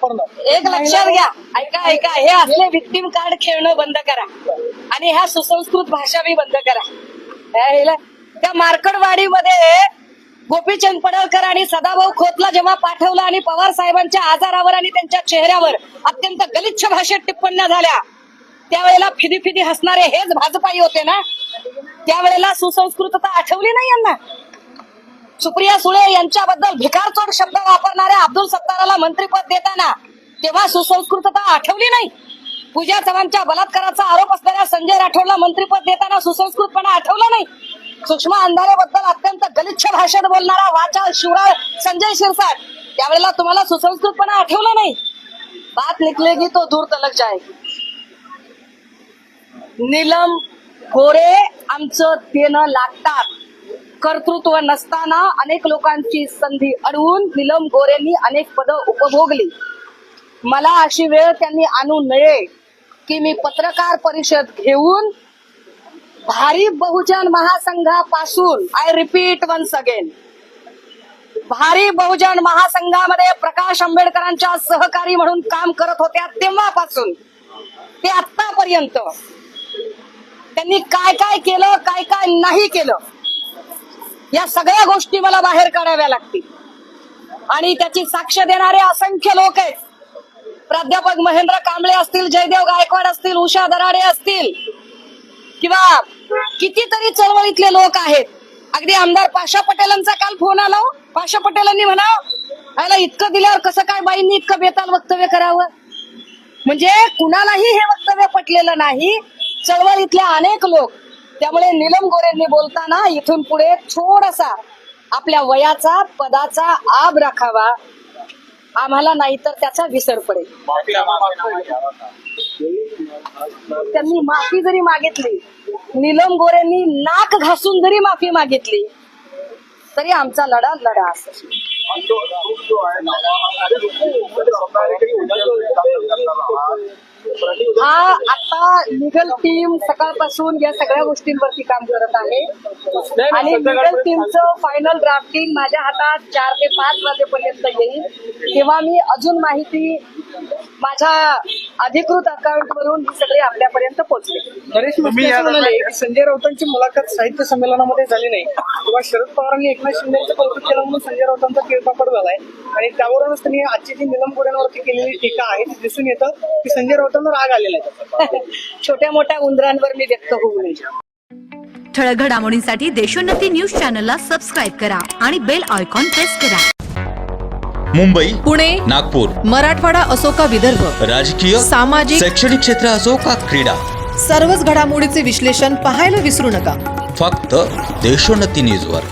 वापरणं. एक लक्षात घ्या, ऐका ऐका, हे असले विक्टिम कार्ड खेळणं बंद करा आणि ह्या सुसंस्कृत भाषा बी बंद करा. त्या मार्कडवाडीमध्ये गोपीचंद पडळकर आणि सदाभाऊ खोतला जेव्हा पाठवलं आणि पवार साहेबांच्या आजारावर आणि त्यांच्या चेहऱ्यावर अत्यंत गलिच्छ भाषेत टिप्पण्या झाल्या, त्यावेळेला फिदी फिदी हसणारे हेच भाजपाई होते ना. त्यावेळेला सुसंस्कृतता आठवली नाही यांना. सुप्रिया सुळे यांच्याबद्दल भिकारचोट शब्द वापरणाऱ्या अब्दुल सत्ताराला मंत्रिपद देताना तेव्हा सुसंस्कृतता आठवली नाही. पूजा चव्हाणच्या बलात्काराचा आरोप असलेल्या संजय राठोडला मंत्रिपद देताना सुसंस्कृतपणा आठवला नाही. सुषमा अंधारेबद्दल अत्यंत गलिच्छ भाषेत बोलणारा वाचा शिवराळ संजय शिरसाट, त्यावेळेला तुम्हाला सुसंस्कृतपणा आठवला नाही. बात निकलेगी तो दूर तलक जाएगी. नीलम गोरे आमचं देणं लागतात. कर्तृत्व नसताना अनेक लोकांची संधी अडवून नीलम गोरेंनी अनेक पदं उपभोगली. मला अशी वेळ त्यांनी आणू नये की मी पत्रकार परिषद घेऊन भारी बहुजन महासंघापासून, आय रिपीट वन्स अगेन, भारी बहुजन महासंघामध्ये प्रकाश आंबेडकरांच्या सहकारी म्हणून काम करत होत्या तेव्हापासून ते आतापर्यंत त्यांनी काय काय केलं, काय काय नाही केलं, या सगळ्या गोष्टी मला बाहेर काढाव्या लागतील. आणि त्याची साक्ष देणारे असंख्य लोक आहेत. प्राध्यापक महेंद्र कांबळे असतील, जयदेव गायकवाड असतील, उषा दराडे असतील, किंवा कितीतरी चळवळीतले लोक आहेत. अगदी आमदार पाशा पटेलांचा काल फोन आला. पाशा पटेलांनी म्हणा इतकं दिल्यावर कसं काय बाईंनी इतकं बेताल वक्तव्य करावं. म्हणजे कुणालाही हे वक्तव्य पटलेलं नाही, चळवळीतल्या अनेक लोक. त्यामुळे नीलम गोरेंनी बोलताना इथून पुढे थोडासा आपल्या वयाचा, पदाचा आब राखावा. आम्हाला नाहीतर त्याचा विसर पडेल. त्यांनी माफी जरी मागितली, नीलम गोरेंनी नाक घासून जरी माफी मागितली, तरी आमचा लढा असेल. हा आता लिगल टीम सकाळपासून या सगळ्या गोष्टींवरती काम करत आहे आणि लिगल टीमचं फायनल ड्राफ्टिंग माझ्या हातात 4 ते 5 वाजेपर्यंत येईल. तेव्हा मी अजून माहिती माझ्या अधिकृत अकाउंट वरून ही सगळी आपल्यापर्यंत पोहोचली. नरेश म्हणाले की संजय राऊतांची मुलाखत साहित्य संमेलनामध्ये झाली नाही तेव्हा शरद पवारांनी एकनाथ शिंदेचं कौतुक केलं म्हणून संजय राऊतांचा तिळपापड झालाय आणि त्यावरूनच त्यांनी आजची जी नीलम गोरेंवरती केलेली टीका आहे ती दिसून येतं की संजय राऊतांना राग आलेला आहे. छोट्या मोठ्या उंदरांवर मी व्यक्त होऊ नये. ठळक घडामोडींसाठी देशोन्नती न्यूज चॅनलला सबस्क्राईब करा आणि बेल आयकॉन प्रेस करा. मुंबई, पुणे, नागपूर, मराठवाडा असो का विदर्भ, राजकीय, सामाजिक, शैक्षणिक क्षेत्र असो का क्रीडा, सर्वच घडामोडीचे विश्लेषण पाहायला विसरू नका. फक्त देशोन्नती न्यूजवर.